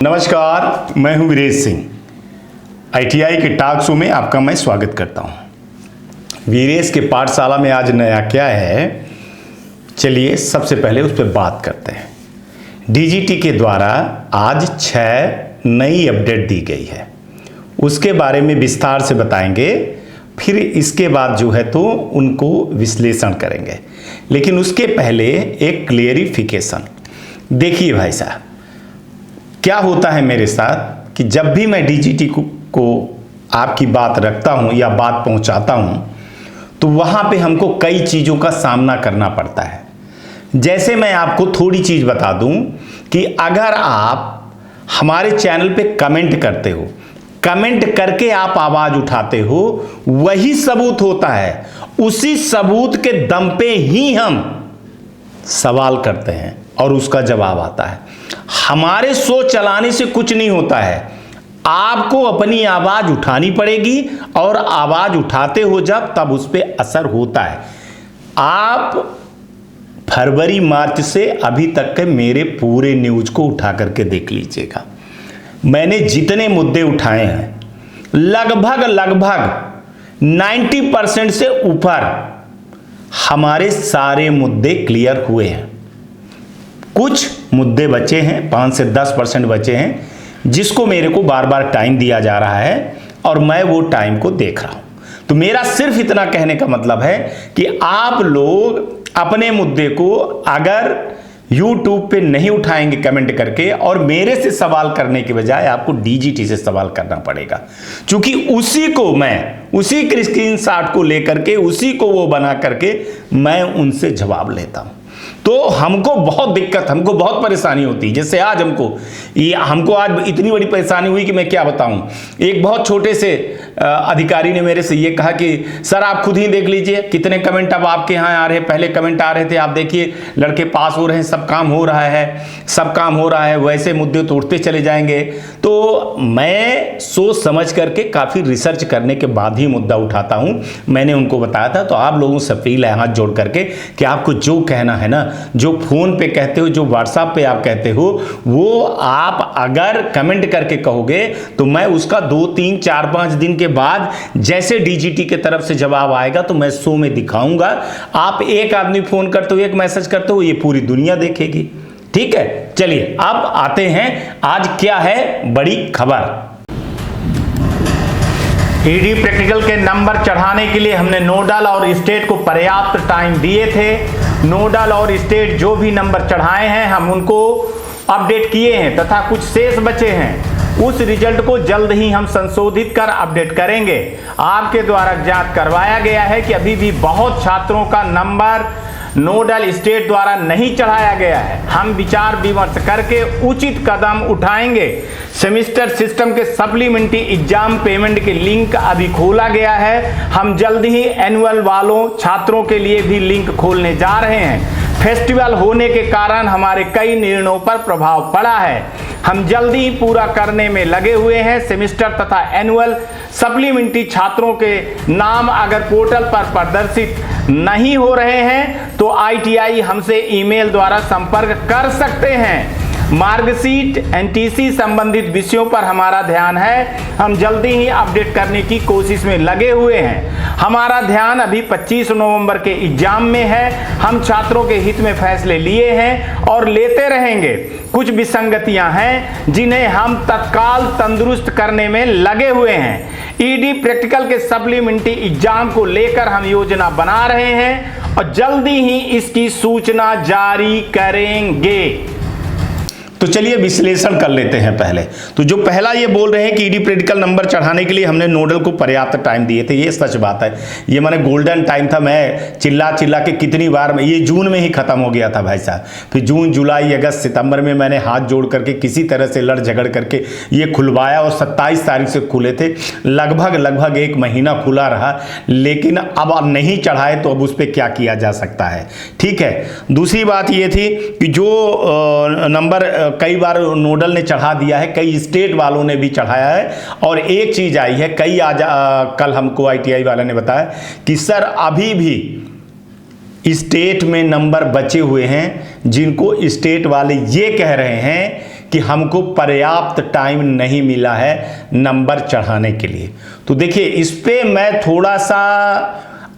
नमस्कार, मैं हूं वीरेश सिंह। आईटीआई के टॉक शो में आपका मैं स्वागत करता हूं। वीरेश के पाठशाला में आज नया क्या है, चलिए सबसे पहले उस पर बात करते हैं। डीजीटी के द्वारा आज 6 नई अपडेट दी गई है, उसके बारे में विस्तार से बताएंगे। फिर इसके बाद जो है तो उनको विश्लेषण करेंगे, लेकिन उसके पहले एक क्लियरिफिकेशन। देखिए भाई साहब, क्या होता है मेरे साथ कि जब भी मैं डीजीटी को आपकी बात रखता हूं या बात पहुंचाता हूं तो वहां पे हमको कई चीज़ों का सामना करना पड़ता है। जैसे मैं आपको थोड़ी चीज़ बता दूं कि अगर आप हमारे चैनल पे कमेंट करते हो, कमेंट करके आप आवाज़ उठाते हो, वही सबूत होता है। उसी सबूत के दम पे ही हम सवाल करते हैं और उसका जवाब आता है। हमारे शो चलाने से कुछ नहीं होता है, आपको अपनी आवाज उठानी पड़ेगी और आवाज उठाते हो जब, तब उस पर असर होता है। आप फरवरी मार्च से अभी तक के मेरे पूरे न्यूज को उठा करके देख लीजिएगा। मैंने जितने मुद्दे उठाए हैं लगभग 90% से ऊपर हमारे सारे मुद्दे क्लियर हुए हैं। कुछ मुद्दे बचे हैं, 5 से 10% बचे हैं, जिसको मेरे को बार बार टाइम दिया जा रहा है और मैं वो टाइम को देख रहा हूं। तो मेरा सिर्फ इतना कहने का मतलब है कि आप लोग अपने मुद्दे को अगर YouTube पे नहीं उठाएंगे कमेंट करके, और मेरे से सवाल करने के बजाय आपको डीजीटी से सवाल करना पड़ेगा, क्योंकि उसी को मैं उसी के स्क्रीनशॉट को लेकर के उसी को वो बना करके मैं उनसे जवाब लेता हूं। तो हमको बहुत दिक्कत, हमको बहुत परेशानी होती है। जैसे आज हमको आज इतनी बड़ी परेशानी हुई कि मैं क्या बताऊं। एक बहुत छोटे से अधिकारी ने मेरे से ये कहा कि सर आप खुद ही देख लीजिए कितने कमेंट अब आपके यहाँ आ रहे हैं। पहले कमेंट आ रहे थे, आप देखिए लड़के पास हो रहे हैं, सब काम हो रहा है, वैसे मुद्दे तो उठते चले जाएंगे। तो मैं सोच समझ करके काफ़ी रिसर्च करने के बाद ही मुद्दा उठाता हूँ। मैंने उनको बताया था। तो आप लोगों से अपील है हाथ जोड़ करके कि आपको जो कहना है ना, जो फोन पे कहते हो, जो व्हाट्सएप पे आप कहते हो, वो आप अगर कमेंट करके कहोगे तो मैं उसका 2, 3, 4, 5 दिन के बाद जैसे डीजीटी के तरफ से जवाब आएगा तो मैं शो में दिखाऊंगा। आप एक आदमी फोन करते हो, एक मैसेज करते हो, ये पूरी दुनिया देखेगी। ठीक है, चलिए अब आते हैं आज क्या है बड़ी खबर। ईडी प्रैक्टिकल के नंबर चढ़ाने के लिए हमने नोडल और स्टेट को पर्याप्त टाइम दिए थे। नोडल और स्टेट जो भी नंबर चढ़ाए हैं हम उनको अपडेट किए हैं, तथा कुछ शेष बचे हैं उस रिजल्ट को जल्द ही हम संशोधित कर अपडेट करेंगे। आपके द्वारा ज्ञात करवाया गया है कि अभी भी बहुत छात्रों का नंबर नोडल स्टेट द्वारा नहीं चढ़ाया गया है। हम विचार विमर्श करके उचित कदम उठाएंगे। सेमेस्टर सिस्टम के सप्लीमेंट्री एग्जाम पेमेंट के लिंक अभी खोला गया है। हम जल्द ही एनुअल वालों छात्रों के लिए भी लिंक खोलने जा रहे हैं। फेस्टिवल होने के कारण हमारे कई निर्णयों पर प्रभाव पड़ा है। हम जल्दी ही पूरा करने में लगे हुए हैं। सेमेस्टर तथा एनुअल सप्लीमेंट्री छात्रों के नाम अगर पोर्टल पर प्रदर्शित नहीं हो रहे हैं तो आईटीआई हमसे ईमेल द्वारा संपर्क कर सकते हैं। मार्कशीट एनटीसी संबंधित विषयों पर हमारा ध्यान है। हम जल्दी ही अपडेट करने की कोशिश में लगे हुए हैं। हमारा ध्यान अभी 25 नवंबर के एग्जाम में है। हम छात्रों के हित में फैसले लिए हैं और लेते रहेंगे। कुछ विसंगतियां हैं जिन्हें हम तत्काल तंदुरुस्त करने में लगे हुए हैं। ईडी प्रैक्टिकल के सप्लीमेंट्री एग्जाम को लेकर हम योजना बना रहे हैं और जल्दी ही इसकी सूचना जारी करेंगे। तो चलिए विश्लेषण कर लेते हैं पहले। तो जो पहला ये बोल रहे हैं कि ईडी प्रैक्टिकल नंबर चढ़ाने के लिए हमने नोडल को पर्याप्त टाइम दिए थे, ये सच बात है। ये मैंने गोल्डन टाइम था। मैं चिल्ला के कितनी बार, ये जून में ही खत्म हो गया था भाई साहब। फिर जून, जुलाई, अगस्त, सितंबर में मैंने हाथ जोड़ करके किसी तरह से लड़ झगड़ करके ये खुलवाया और 27 तारीख से खुले थे। लगभग 1 महीना खुला रहा, लेकिन अब नहीं चढ़ाए तो अब उस पर क्या किया जा सकता है। ठीक है, दूसरी बात ये थी कि जो नंबर कई बार नोडल ने चढ़ा दिया है, कई स्टेट वालों ने भी चढ़ाया है। और एक चीज आई है, कल हमको आईटीआई वाले ने बताया कि सर अभी भी स्टेट में नंबर बचे हुए हैं, जिनको स्टेट वाले ये कह रहे हैं कि हमको पर्याप्त टाइम नहीं मिला है नंबर चढ़ाने के लिए। तो देखिए इस पे मैं थोड़ा सा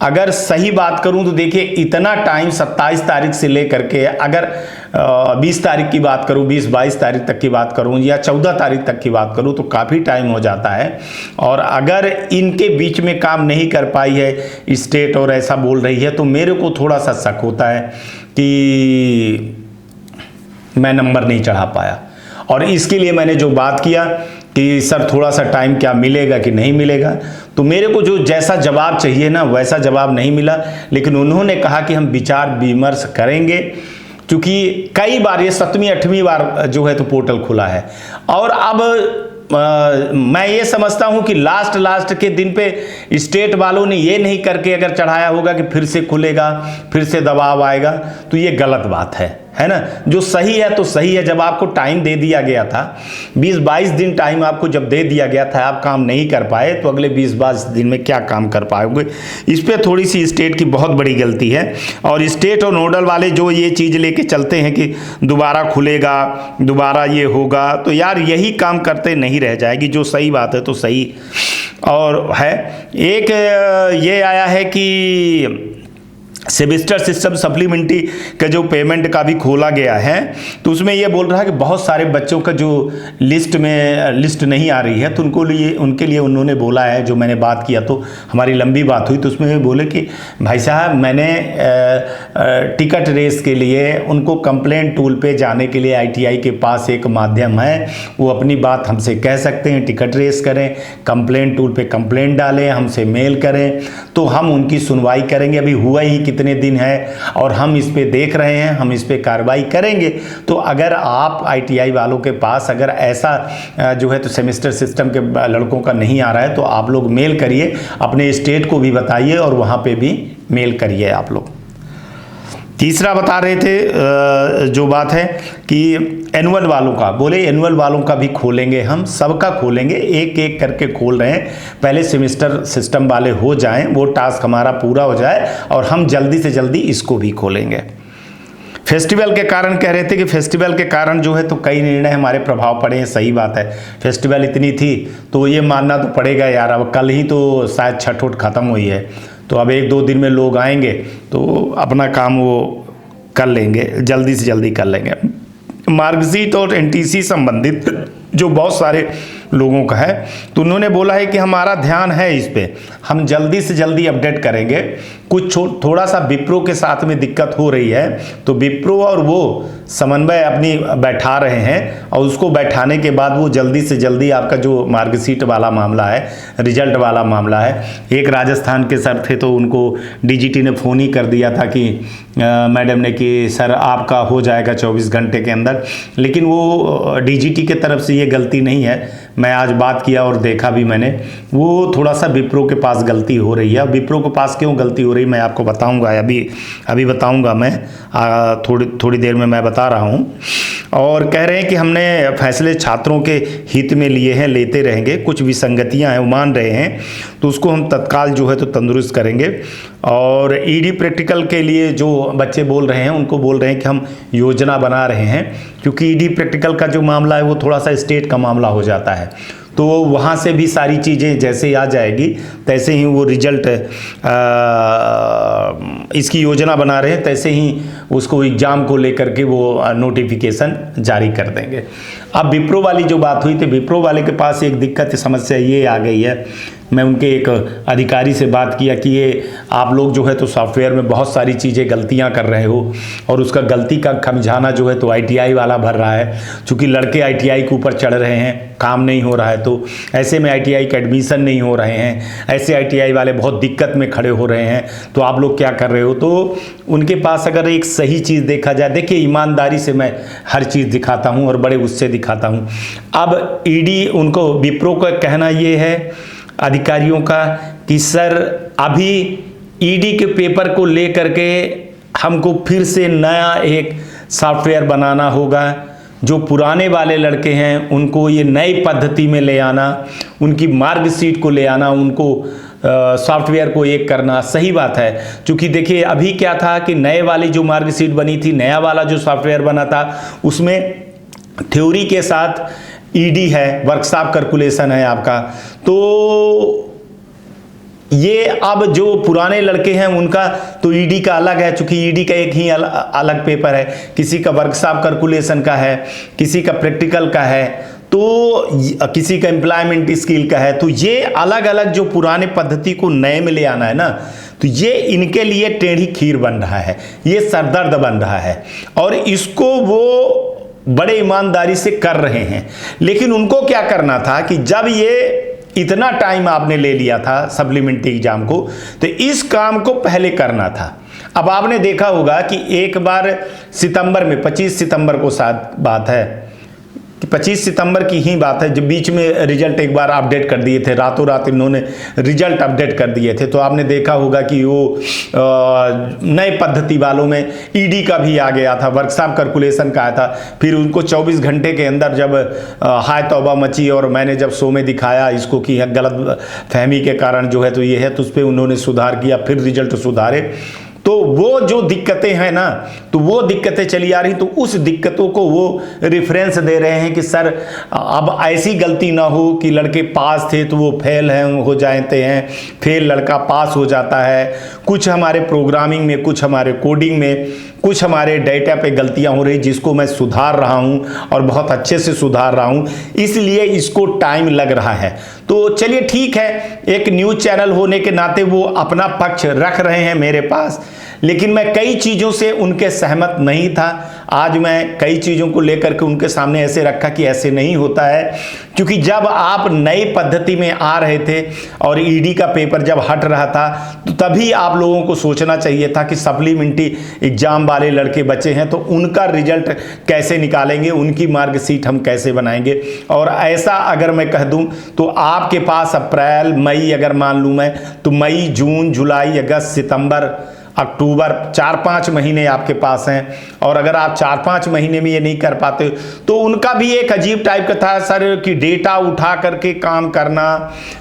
अगर सही बात करूं तो देखिए इतना टाइम 27 तारीख से लेकर के अगर 20 तारीख की बात करूं, 20-22 तारीख तक की बात करूं या 14 तारीख तक की बात करूं तो काफ़ी टाइम हो जाता है। और अगर इनके बीच में काम नहीं कर पाई है स्टेट और ऐसा बोल रही है तो मेरे को थोड़ा सा शक होता है कि मैं नंबर नहीं चढ़ा पाया। और इसके लिए मैंने जो बात किया कि सर थोड़ा सा टाइम क्या मिलेगा कि नहीं मिलेगा, तो मेरे को जो जैसा जवाब चाहिए ना वैसा जवाब नहीं मिला। लेकिन उन्होंने कहा कि हम विचार विमर्श करेंगे, क्योंकि कई बार ये 7वीं 8वीं बार जो है तो पोर्टल खुला है। और अब मैं ये समझता हूं कि लास्ट के दिन पे स्टेट वालों ने ये नहीं करके अगर चढ़ाया होगा कि फिर से खुलेगा, फिर से दबाव आएगा, तो ये गलत बात है ना। जो सही है तो सही है। जब आपको टाइम दे दिया गया था 20-22 दिन टाइम आपको जब दे दिया गया था, आप काम नहीं कर पाए तो अगले 20-22 दिन में क्या काम कर पाओगे। इस पे थोड़ी सी स्टेट की बहुत बड़ी गलती है। और स्टेट और नोडल वाले जो ये चीज़ लेके चलते हैं कि दोबारा खुलेगा, दोबारा ये होगा, तो यार यही काम करते नहीं रह जाएगी। जो सही बात है तो सही और है। एक ये आया है कि सेमेस्टर सिस्टम सप्लीमेंट्री का जो पेमेंट का भी खोला गया है, तो उसमें ये बोल रहा है कि बहुत सारे बच्चों का जो लिस्ट नहीं आ रही है तो उनके लिए उन्होंने बोला है, जो मैंने बात किया तो हमारी लंबी बात हुई तो उसमें बोले कि भाई साहब मैंने टिकट रेस के लिए उनको कंप्लेंट टूल पे जाने के लिए ITI के पास एक माध्यम है, वो अपनी बात हमसे कह सकते हैं, टिकट रेस करें, कंप्लेंट टूल पे कंप्लेंट डालें, हमसे मेल करें तो हम उनकी सुनवाई करेंगे। अभी हुआ ही कितने दिन है और हम इस पे देख रहे हैं, हम इस पे कार्रवाई करेंगे। तो अगर आप ITI वालों के पास अगर ऐसा जो है तो सेमेस्टर सिस्टम के लड़कों का नहीं आ रहा है तो आप लोग मेल करिए, अपने स्टेट को भी बताइए और वहाँ पे भी मेल करिए आप लोग। तीसरा बता रहे थे जो बात है कि एनुअल वालों का, बोले एनुअल वालों का भी खोलेंगे, हम सबका खोलेंगे, एक एक करके खोल रहे हैं। पहले सेमेस्टर सिस्टम वाले हो जाएं, वो टास्क हमारा पूरा हो जाए और हम जल्दी से जल्दी इसको भी खोलेंगे। फेस्टिवल के कारण कह रहे थे कि फेस्टिवल के कारण जो है तो कई निर्णय हमारे प्रभाव पड़े हैं। सही बात है, फेस्टिवल इतनी थी तो ये मानना तो पड़ेगा यार। अब कल ही तो शायद छठ उठ खत्म हुई है, तो अब 1-2 दिन में लोग आएंगे तो अपना काम वो कर लेंगे, जल्दी से जल्दी कर लेंगे। मार्कशीट और NTC संबंधित जो बहुत सारे लोगों का है तो उन्होंने बोला है कि हमारा ध्यान है इस पे, हम जल्दी से जल्दी अपडेट करेंगे। कुछ थोड़ा सा विप्रो के साथ में दिक्कत हो रही है तो विप्रो और वो समन्वय अपनी बैठा रहे हैं और उसको बैठाने के बाद वो जल्दी से जल्दी आपका जो मार्कशीट वाला मामला है, रिजल्ट वाला मामला है। एक राजस्थान के सर थे तो उनको DGT ने फ़ोन ही कर दिया था कि मैडम ने कि सर आपका हो जाएगा 24 घंटे के अंदर, लेकिन वो DGT के तरफ से ये गलती नहीं है। मैं आज बात किया और देखा भी मैंने, वो थोड़ा सा विप्रो के पास गलती हो रही है। विप्रो के पास क्यों गलती हो रही मैं आपको बताऊंगा, अभी बताऊंगा मैं, थोड़ी देर में मैं बता रहा हूं। और कह रहे हैं कि हमने फैसले छात्रों के हित में लिए हैं, लेते रहेंगे, कुछ विसंगतियां हैं वो मान रहे हैं तो उसको हम तत्काल जो है तो तंदुरुस्त करेंगे। और ED प्रैक्टिकल के लिए जो बच्चे बोल रहे हैं उनको बोल रहे हैं कि हम योजना बना रहे हैं, क्योंकि ED प्रैक्टिकल का जो मामला है वो थोड़ा सा स्टेट का मामला हो जाता है, तो वहाँ से भी सारी चीज़ें जैसे ही आ जाएगी तैसे ही वो रिजल्ट इसकी योजना बना रहे हैं, तैसे ही उसको एग्ज़ाम को लेकर के वो नोटिफिकेशन जारी कर देंगे। अब विप्रो वाली जो बात हुई थी, विप्रो वाले के पास एक दिक्कत समस्या ये आ गई है। मैं उनके एक अधिकारी से बात किया कि ये आप लोग जो है तो सॉफ्टवेयर में बहुत सारी चीज़ें गलतियां कर रहे हो और उसका गलती का खमियाना जो है तो ITI वाला भर रहा है। चूँकि लड़के ITI के ऊपर चढ़ रहे हैं, काम नहीं हो रहा है, तो ऐसे में ITI के एडमिशन नहीं हो रहे हैं, ऐसे ITI वाले बहुत दिक्कत में खड़े हो रहे हैं, तो आप लोग क्या कर रहे हो। तो उनके पास अगर एक सही चीज़ देखा जाए, देखिए ईमानदारी से मैं हर चीज़ दिखाता हूँ और बड़े उससे दिखाता हूँ। अब ED उनको विप्रो का कहना ये है अधिकारियों का कि सर अभी ED के पेपर को लेकर के हमको फिर से नया एक सॉफ्टवेयर बनाना होगा। जो पुराने वाले लड़के हैं उनको ये नई पद्धति में ले आना, उनकी मार्कशीट को ले आना, उनको सॉफ्टवेयर को एक करना, सही बात है। क्योंकि देखिए अभी क्या था कि नए वाली जो मार्कशीट बनी थी, नया वाला जो सॉफ्टवेयर बना था, उसमें थ्योरी के साथ ईडी है, वर्कशॉप कैलकुलेशन है आपका। तो ये अब जो पुराने लड़के हैं उनका तो ईडी का अलग है, चूंकि ईडी का एक ही अलग पेपर है, किसी का वर्कशॉप कैलकुलेशन का है, किसी का प्रैक्टिकल का है, तो किसी का एम्प्लॉयमेंट स्किल का है। तो ये अलग अलग जो पुराने पद्धति को नए में ले आना है ना, तो ये इनके लिए टेढ़ी खीर बन रहा है, ये सरदर्द बन रहा है, और इसको वो बड़े ईमानदारी से कर रहे हैं। लेकिन उनको क्या करना था कि जब ये इतना टाइम आपने ले लिया था सप्लीमेंट्री एग्जाम को, तो इस काम को पहले करना था। अब आपने देखा होगा कि एक बार सितंबर में 25 सितंबर को साथ बात है कि 25 सितंबर की ही बात है, जब बीच में रिजल्ट एक बार अपडेट कर दिए थे, रातों रात इन्होंने रिजल्ट अपडेट कर दिए थे। तो आपने देखा होगा कि वो नए पद्धति वालों में ईडी का भी आ गया था, वर्कशॉप कैलकुलेशन का आया था। फिर उनको 24 घंटे के अंदर जब हाय तौबा मची और मैंने जब शो में दिखाया इसको कि गलत फहमी के कारण जो है तो ये है, तो उस पर उन्होंने सुधार किया, फिर रिजल्ट सुधारे। तो वो जो दिक्कतें हैं ना, तो वो दिक्कतें चली आ रही, तो उस दिक्कतों को वो रेफरेंस दे रहे हैं कि सर अब ऐसी गलती ना हो कि लड़के पास थे तो वो फेल हो जाते हैं, फेल लड़का पास हो जाता है। कुछ हमारे प्रोग्रामिंग में, कुछ हमारे कोडिंग में, कुछ हमारे डेटा पे गलतियां हो रही, जिसको मैं सुधार रहा हूं और बहुत अच्छे से सुधार रहा हूं, इसलिए इसको टाइम लग रहा है। तो चलिए ठीक है, एक न्यूज़ चैनल होने के नाते वो अपना पक्ष रख रहे हैं मेरे पास, लेकिन मैं कई चीज़ों से उनके सहमत नहीं था। आज मैं कई चीज़ों को लेकर के उनके सामने ऐसे रखा कि ऐसे नहीं होता है, क्योंकि जब आप नई पद्धति में आ रहे थे और ईडी का पेपर जब हट रहा था, तो तभी आप लोगों को सोचना चाहिए था कि सप्लीमेंट्री एग्जाम वाले लड़के बचे हैं तो उनका रिजल्ट कैसे निकालेंगे, उनकी मार्कशीट हम कैसे बनाएंगे। और ऐसा अगर मैं कह दूं तो आपके पास अप्रैल मई, अगर मान लूं मैं, तो मई जून जुलाई अगस्त सितंबर अक्टूबर 4-5 महीने आपके पास हैं। और अगर आप 4-5 महीने में ये नहीं कर पाते तो उनका भी एक अजीब टाइप का था सर कि डेटा उठा करके काम करना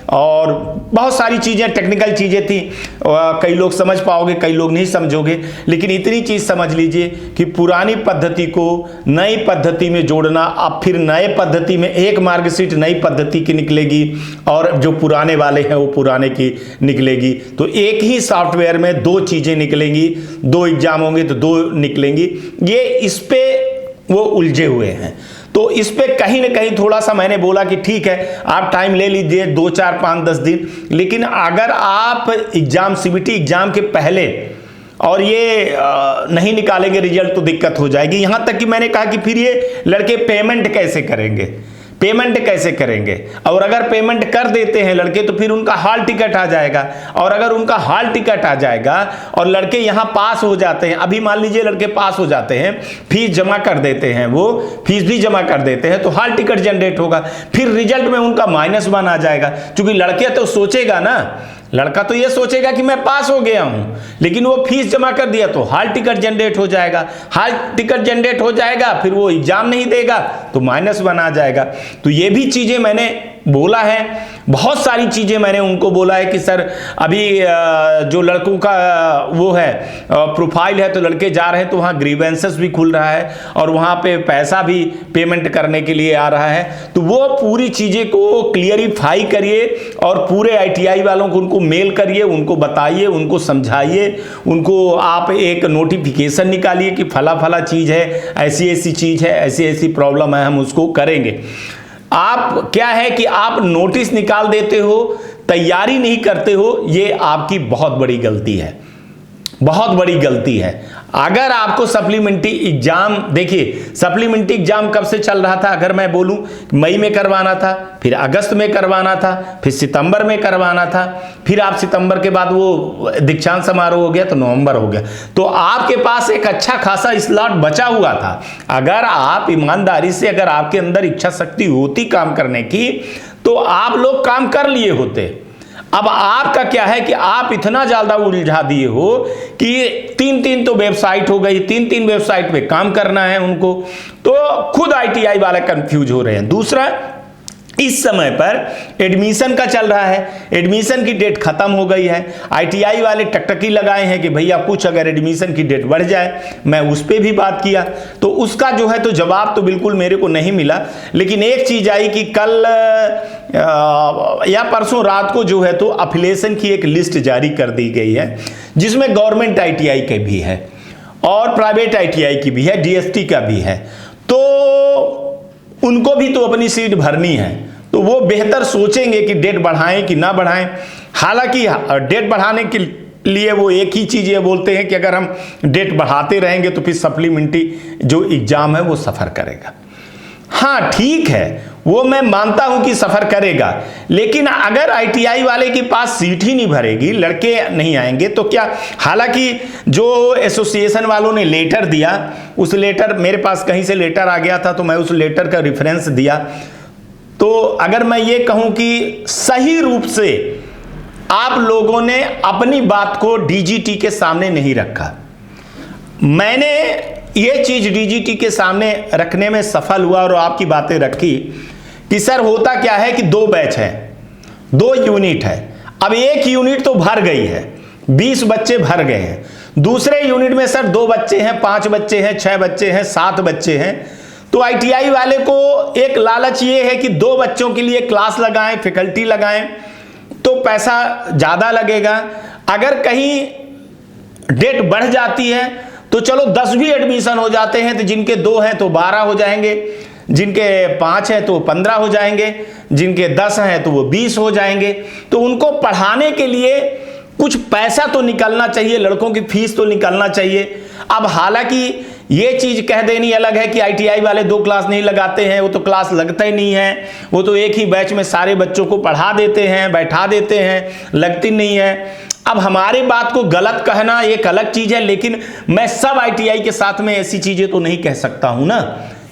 और बहुत सारी चीज़ें, टेक्निकल चीज़ें थी। कई लोग समझ पाओगे, कई लोग नहीं समझोगे, लेकिन इतनी चीज़ समझ लीजिए कि पुरानी पद्धति को नई पद्धति में जोड़ना, अब फिर नए पद्धति में एक मार्कशीट नई पद्धति की निकलेगी और जो पुराने वाले हैं वो पुराने की निकलेगी। तो एक ही सॉफ्टवेयर में दो चीज़ें निकलेंगी, दो एग्जाम होंगे तो दो निकलेंगी। ये इस पे वो उलझे हुए हैं। तो इस पे कहीं ना कहीं थोड़ा सा मैंने बोला कि ठीक है आप टाइम ले लीजिए 2, 4, 5, 10 दिन, लेकिन अगर आप एग्जाम सीबीटी एग्जाम के पहले और ये नहीं निकालेंगे रिजल्ट तो दिक्कत हो जाएगी। यहां तक कि मैंने कहा कि फिर ये लड़के पेमेंट कैसे करेंगे, पेमेंट कैसे करेंगे। और अगर पेमेंट कर देते हैं लड़के तो फिर उनका हॉल टिकट आ जाएगा, और अगर उनका हॉल टिकट आ जाएगा और लड़के यहाँ पास हो जाते हैं, अभी मान लीजिए लड़के पास हो जाते हैं, फीस जमा कर देते हैं, वो फीस भी जमा कर देते हैं, तो हॉल टिकट जनरेट होगा, फिर रिजल्ट में उनका -1 आ जाएगा। क्योंकि लड़के तो सोचेगा ना, लड़का तो ये सोचेगा कि मैं पास हो गया हूं, लेकिन वो फीस जमा कर दिया तो हॉल टिकट जनरेट हो जाएगा, हॉल टिकट जनरेट हो जाएगा, फिर वो एग्जाम नहीं देगा तो -1 आ जाएगा। तो ये भी चीजें मैंने बोला है, बहुत सारी चीजें मैंने उनको बोला है कि सर अभी जो लड़कों का वो है प्रोफाइल है, तो लड़के जा रहे हैं तो वहाँ ग्रीवेंसेस भी खुल रहा है और वहाँ पे पैसा भी पेमेंट करने के लिए आ रहा है। तो वो पूरी चीज़ें को क्लियरिफाई करिए और पूरे ITI वालों को उनको मेल करिए, उनको बताइए, उनको समझाइए, उनको आप एक नोटिफिकेशन निकालिए कि फला फला चीज़ है, ऐसी ऐसी चीज़ है, ऐसी ऐसी प्रॉब्लम है, हम उसको करेंगे। आप क्या है कि आप नोटिस निकाल देते हो, तैयारी नहीं करते हो, ये आपकी बहुत बड़ी गलती है, बहुत बड़ी गलती है। अगर आपको सप्लीमेंट्री एग्जाम, देखिए सप्लीमेंट्री एग्जाम कब से चल रहा था, अगर मैं बोलूं मई में करवाना था, फिर अगस्त में करवाना था, फिर सितंबर में करवाना था, फिर आप सितंबर के बाद वो दीक्षांत समारोह हो गया तो नवंबर हो गया। तो आपके पास एक अच्छा खासा स्लॉट बचा हुआ था। अगर आप ईमानदारी से, अगर आपके अंदर इच्छा शक्ति होती काम करने की, तो आप लोग काम कर लिए होते। अब आपका क्या है कि आप इतना ज्यादा उलझा दिए हो कि 3-3 तो वेबसाइट हो गई, 3-3 वेबसाइट पे काम करना है उनको, तो खुद ITI वाले कंफ्यूज हो रहे हैं। दूसरा, इस समय पर एडमिशन का चल रहा है, एडमिशन की डेट खत्म हो गई है। आईटीआई वाले टकटकी लगाए हैं कि भैया कुछ अगर एडमिशन की डेट बढ़ जाए। मैं उस पर भी बात किया तो उसका जो है तो जवाब तो बिल्कुल मेरे को नहीं मिला। लेकिन एक चीज आई कि कल या परसों रात को जो है तो अफिलिएशन की एक लिस्ट जारी कर दी गई है, जिसमें गवर्नमेंट आईटीआई के भी है और प्राइवेट आईटीआई की भी है, डीएसटी का भी है। तो उनको भी तो अपनी सीट भरनी है, तो वो बेहतर सोचेंगे कि डेट बढ़ाएं कि ना बढ़ाएं। हालांकि डेट बढ़ाने के लिए वो एक ही चीज ये बोलते हैं कि अगर हम डेट बढ़ाते रहेंगे तो फिर सप्लीमेंट्री जो एग्जाम है वो सफर करेगा। हाँ ठीक है, वो मैं मानता हूं कि सफर करेगा, लेकिन अगर आईटीआई वाले के पास सीट ही नहीं भरेगी, लड़के नहीं आएंगे तो क्या। हालांकि जो एसोसिएशन वालों ने लेटर दिया, उस लेटर मेरे पास कहीं से लेटर आ गया था तो मैं उस लेटर का रेफरेंस दिया। तो अगर मैं ये कहूं कि सही रूप से आप लोगों ने अपनी बात को डीजीटी के सामने नहीं रखा। मैंने ये चीज डीजीटी के सामने रखने में सफल हुआ और आपकी बातें रखी कि सर होता क्या है कि 2 बैच है, 2 यूनिट है। अब एक यूनिट तो भर गई है, 20 बच्चे भर गए हैं। दूसरे यूनिट में सर 2 बच्चे हैं, 5 बच्चे हैं, 6 बच्चे हैं, 7 बच्चे हैं। तो आईटीआई वाले को एक लालच ये है कि 2 बच्चों के लिए क्लास लगाएं, फैकल्टी लगाएं तो पैसा ज्यादा लगेगा। अगर कहीं डेट बढ़ जाती है तो चलो 10 भी एडमिशन हो जाते हैं, तो जिनके 2 हैं तो 12 हो जाएंगे, जिनके 5 हैं तो 15 हो जाएंगे, जिनके 10 हैं तो वो 20 हो जाएंगे। तो उनको पढ़ाने के लिए कुछ पैसा तो निकलना चाहिए, लड़कों की फीस तो निकलना चाहिए। अब हालांकि ये चीज कह देनी अलग है कि आईटीआई वाले 2 क्लास नहीं लगाते हैं, वो तो क्लास लगता ही नहीं है, वो तो एक ही बैच में सारे बच्चों को पढ़ा देते हैं, बैठा देते हैं, लगती नहीं है। अब हमारी बात को गलत कहना एक अलग चीज है, लेकिन मैं सब आईटीआई के साथ में ऐसी चीजें तो नहीं कह सकता हूं ना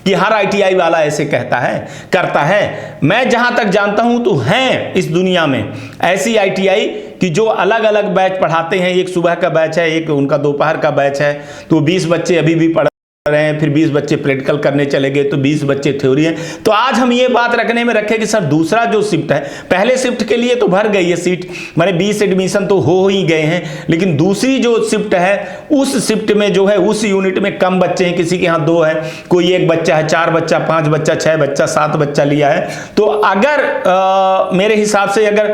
कि हर आईटीआई वाला ऐसे कहता है करता है। मैं जहां तक जानता हूं तो हैं इस दुनिया में ऐसी आईटीआई कि जो अलग अलग बैच पढ़ाते हैं। एक सुबह का बैच है, एक उनका दोपहर का बैच है, तो 20 बच्चे अभी भी पढ़ रहे हैं, फिर 20 बच्चे प्रैक्टिकल करने चले गए तो 20 बच्चे थ्योरी हैं। तो आज हम ये बात रखने में रखें कि सर दूसरा जो शिफ्ट है, पहले शिफ्ट के लिए तो भर गई है सीट, माने 20 एडमिशन तो हो ही गए हैं, लेकिन दूसरी जो शिफ्ट है उस शिफ्ट में जो है उस यूनिट में कम बच्चे हैं, किसी के यहाँ 2 है, कोई 1 बच्चा है, 4 बच्चा, 5 बच्चा, 6 बच्चा, 7 बच्चा लिया है। तो अगर मेरे हिसाब से अगर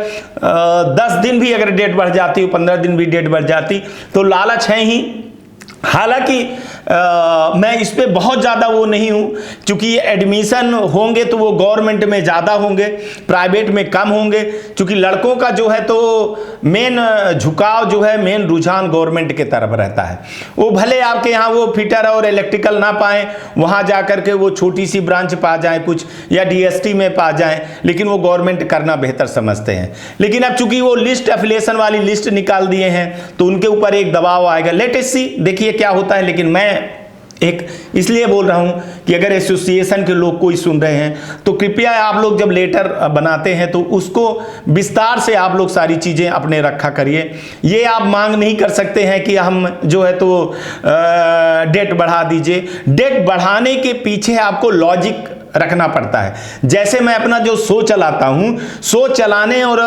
10 दिन भी अगर डेट बढ़ जाती, 15 दिन भी डेट बढ़ जाती तो लालच है ही। हालांकि मैं इस पे बहुत ज़्यादा वो नहीं हूँ, क्योंकि एडमिशन होंगे तो वो गवर्नमेंट में ज़्यादा होंगे, प्राइवेट में कम होंगे, क्योंकि लड़कों का जो है तो मेन झुकाव जो है, मेन रुझान गवर्नमेंट के तरफ रहता है। वो भले आपके यहाँ वो फिटर और इलेक्ट्रिकल ना पाएँ, वहाँ जा कर के वो छोटी सी ब्रांच पा जाए कुछ, या डीएसटी में पा जाए, लेकिन वो गवर्नमेंट करना बेहतर समझते हैं। लेकिन अब चूंकि वो लिस्ट एफिलिएशन वाली लिस्ट निकाल दिए हैं तो उनके ऊपर एक दबाव आएगा। लेट अस सी, देखिए क्या होता है। लेकिन मैं एक इसलिए बोल रहा हूं कि अगर एसोसिएशन के लोग कोई सुन रहे हैं तो कृपया आप लोग जब लेटर बनाते हैं तो उसको विस्तार से आप लोग सारी चीजें अपने रखा करिए। ये आप मांग नहीं कर सकते हैं कि हम जो है तो डेट बढ़ा दीजिए। डेट बढ़ाने के पीछे आपको लॉजिक रखना पड़ता है। जैसे मैं अपना जो शो चलाता हूं, शो चलाने और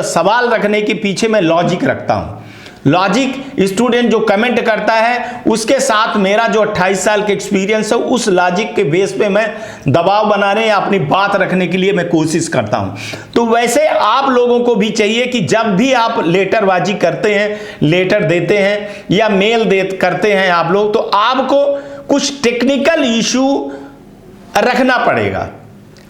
सवाल रखने के पीछे मैं लॉजिक रखता हूं। लॉजिक स्टूडेंट जो कमेंट करता है उसके साथ मेरा जो 28 साल के एक्सपीरियंस है, उस लॉजिक के बेस पे मैं दबाव बनाने या अपनी बात रखने के लिए मैं कोशिश करता हूं। तो वैसे आप लोगों को भी चाहिए कि जब भी आप लेटरबाजी करते हैं, लेटर देते हैं या मेल करते हैं आप लोग, तो आपको कुछ टेक्निकल इशू रखना पड़ेगा।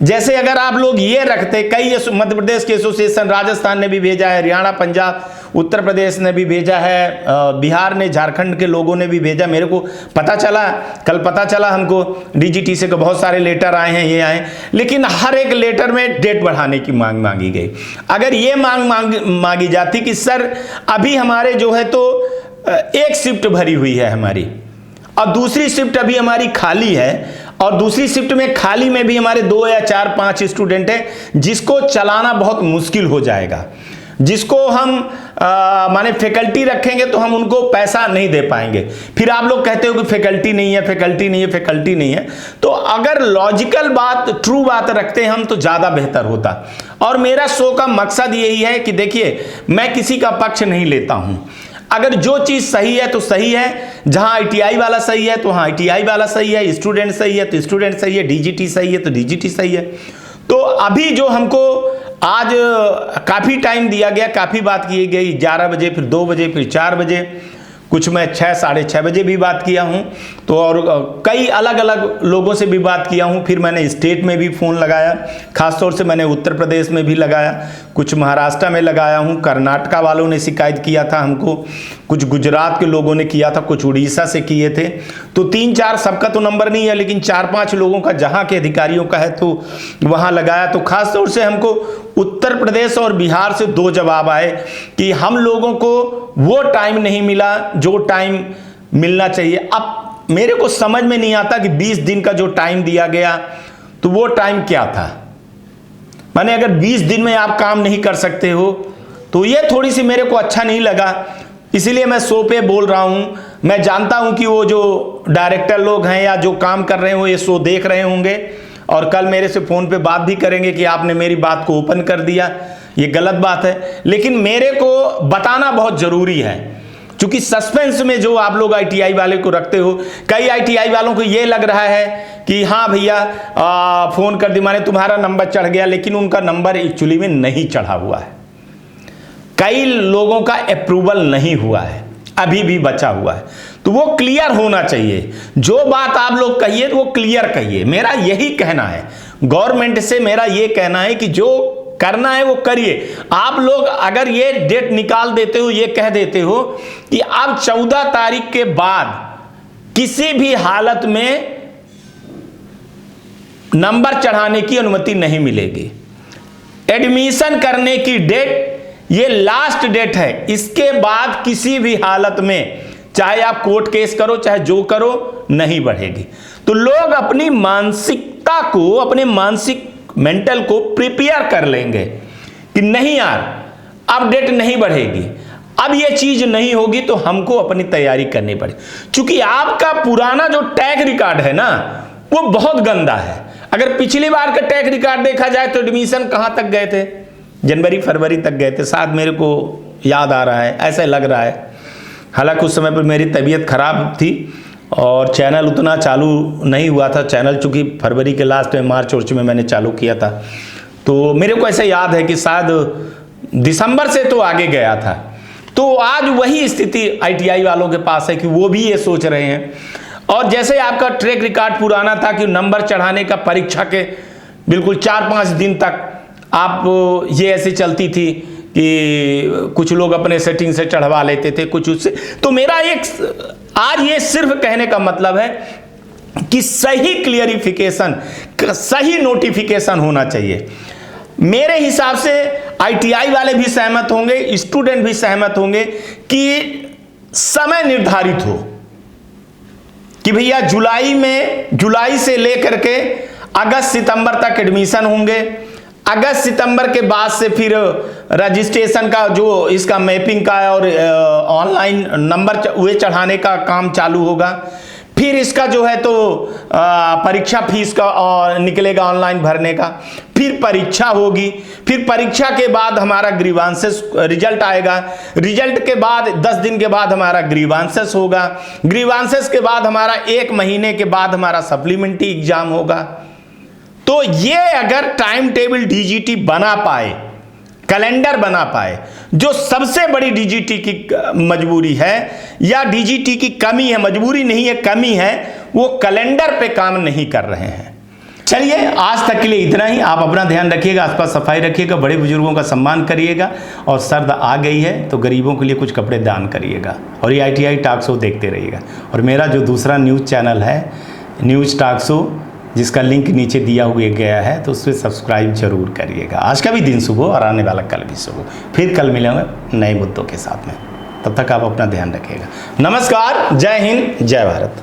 जैसे अगर आप लोग ये रखते, कई मध्य प्रदेश के एसोसिएशन, राजस्थान ने भी भेजा है, हरियाणा, पंजाब, उत्तर प्रदेश ने भी भेजा है, बिहार ने, झारखंड के लोगों ने भी भेजा। मेरे को पता चला, कल पता चला हमको डीजीटी से बहुत सारे लेटर आए हैं, ये आए, लेकिन हर एक लेटर में डेट बढ़ाने की मांग मांगी गई। अगर ये मांगी जाती कि सर अभी हमारे जो है तो एक शिफ्ट भरी हुई है हमारी और दूसरी शिफ्ट अभी हमारी खाली है, और दूसरी शिफ्ट में खाली में भी हमारे 2 या 4, 5 स्टूडेंट हैं जिसको चलाना बहुत मुश्किल हो जाएगा, जिसको हम माने फैकल्टी रखेंगे तो हम उनको पैसा नहीं दे पाएंगे। फिर आप लोग कहते हो कि फैकल्टी नहीं है, फैकल्टी नहीं है, फैकल्टी नहीं है। तो अगर लॉजिकल बात, ट्रू बात रखते हम तो ज़्यादा बेहतर होता। और मेरा शो का मकसद यही है कि देखिए, मैं किसी का पक्ष नहीं लेता हूं। अगर जो चीज़ सही है तो सही है, जहां आईटीआई वाला सही है तो वहां आईटीआई वाला सही है, स्टूडेंट सही है तो स्टूडेंट सही है, डीजीटी सही है तो डीजीटी सही है। तो अभी जो हमको आज काफ़ी टाइम दिया गया, काफ़ी बात की गई, 11 बजे, फिर 2 बजे, फिर 4 बजे, कुछ मैं 6, साढ़े 6 बजे भी बात किया हूं। तो और कई अलग अलग लोगों से भी बात किया हूं। फिर मैंने स्टेट में भी फ़ोन लगाया, खासतौर से मैंने उत्तर प्रदेश में भी लगाया, कुछ महाराष्ट्र में लगाया हूं, कर्नाटका वालों ने शिकायत किया था हमको, कुछ गुजरात के लोगों ने किया था, कुछ उड़ीसा से किए थे। तो 3-4 सबका तो नंबर नहीं है, लेकिन 4-5 लोगों का जहाँ के अधिकारियों का है तो वहाँ लगाया। तो खासतौर से हमको उत्तर प्रदेश और बिहार से 2 जवाब आए कि हम लोगों को वो टाइम नहीं मिला जो टाइम मिलना चाहिए। अब मेरे को समझ में नहीं आता कि 20 दिन का जो टाइम दिया गया तो वो टाइम क्या था। माने अगर 20 दिन में आप काम नहीं कर सकते हो तो ये थोड़ी सी मेरे को अच्छा नहीं लगा, इसीलिए मैं शो पे बोल रहा हूं। मैं जानता हूं कि वो जो डायरेक्टर लोग हैं या जो काम कर रहे हो ये शो देख रहे होंगे और कल मेरे से फ़ोन पे बात भी करेंगे कि आपने मेरी बात को ओपन कर दिया, ये गलत बात है। लेकिन मेरे को बताना बहुत ज़रूरी है, क्योंकि सस्पेंस में जो आप लोग आईटीआई वाले को रखते हो, कई आईटीआई वालों को ये लग रहा है कि हाँ भैया फ़ोन कर दी, माने तुम्हारा नंबर चढ़ गया, लेकिन उनका नंबर एक्चुअली में नहीं चढ़ा हुआ है। कई लोगों का अप्रूवल नहीं हुआ है, अभी भी बचा हुआ है। तो वो क्लियर होना चाहिए। जो बात आप लोग कहिए तो वो क्लियर कहिए, मेरा यही कहना है। गवर्नमेंट से मेरा ये कहना है कि जो करना है वो करिए। आप लोग अगर ये डेट निकाल देते हो, ये कह देते हो कि अब 14 तारीख के बाद किसी भी हालत में नंबर चढ़ाने की अनुमति नहीं मिलेगी। एडमिशन करने की डेट ये लास्ट डेट है, इसके बाद किसी भी हालत में चाहे आप कोर्ट केस करो, चाहे जो करो, नहीं बढ़ेगी। तो लोग अपनी मानसिकता को, अपने मानसिक मेंटल को प्रिपेयर कर लेंगे कि नहीं यार अब डेट नहीं बढ़ेगी, अब ये चीज नहीं होगी, तो हमको अपनी तैयारी करनी पड़ेगी। क्योंकि आपका पुराना जो टैग रिकॉर्ड है ना वो बहुत गंदा है। अगर पिछली बार का टैग रिकॉर्ड देखा जाए तो एडमिशन कहां तक गए थे, जनवरी फरवरी तक गए थे, शायद मेरे को याद आ रहा है, ऐसा लग रहा है। हालांकि उस समय पर मेरी तबीयत खराब थी और चैनल उतना चालू नहीं हुआ था। चैनल चूँकि फरवरी के लास्ट में, मार्च में मैंने चालू किया था, तो मेरे को ऐसा याद है कि शायद दिसंबर से तो आगे गया था। तो आज वही स्थिति आईटीआई वालों के पास है कि वो भी ये सोच रहे हैं। और जैसे आपका ट्रैक रिकॉर्ड पुराना था कि नंबर चढ़ाने का परीक्षा के बिल्कुल 4-5 दिन तक आप ये ऐसे चलती थी कि कुछ लोग अपने सेटिंग से चढ़वा लेते थे, कुछ उससे। तो मेरा एक आज ये सिर्फ कहने का मतलब है कि सही क्लियरिफिकेशन, सही नोटिफिकेशन होना चाहिए। मेरे हिसाब से आईटीआई वाले भी सहमत होंगे, स्टूडेंट भी सहमत होंगे कि समय निर्धारित हो कि भैया जुलाई से लेकर के अगस्त सितंबर तक एडमिशन होंगे। अगस्त सितंबर के बाद से फिर रजिस्ट्रेशन का जो इसका मैपिंग का और ऑनलाइन नंबर वे चढ़ाने का काम चालू होगा। फिर इसका जो है तो परीक्षा फीस का निकलेगा ऑनलाइन भरने का, फिर परीक्षा होगी, फिर परीक्षा के बाद हमारा ग्रीवांसेस रिजल्ट आएगा, रिजल्ट के बाद 10 दिन के बाद हमारा ग्रीवांसेस होगा, ग्रीवांसेस के बाद हमारा 1 महीने के बाद हमारा सप्लीमेंट्री एग्जाम होगा। तो ये अगर टाइम टेबल डीजीटी बना पाए, कैलेंडर बना पाए, जो सबसे बड़ी डीजीटी की मजबूरी है या डीजीटी की कमी है, मजबूरी नहीं है कमी है, वो कैलेंडर पे काम नहीं कर रहे हैं। चलिए आज तक के लिए इतना ही। आप अपना ध्यान रखिएगा, आसपास सफाई रखिएगा, बड़े बुजुर्गों का सम्मान करिएगा, और सर्द आ गई है तो गरीबों के लिए कुछ कपड़े दान करिएगा, और ये ITI टॉक शो देखते रहिएगा। और मेरा जो दूसरा न्यूज़ चैनल है न्यूज़ टॉक शो, जिसका लिंक नीचे दिया हुआ गया है, तो उस पर सब्सक्राइब जरूर करिएगा। आज का भी दिन शुभ हो और आने वाला कल भी शुभ हो। फिर कल मिलेंगे नए मुद्दों के साथ में, तब तक आप अपना ध्यान रखिएगा। नमस्कार, जय हिंद, जय भारत।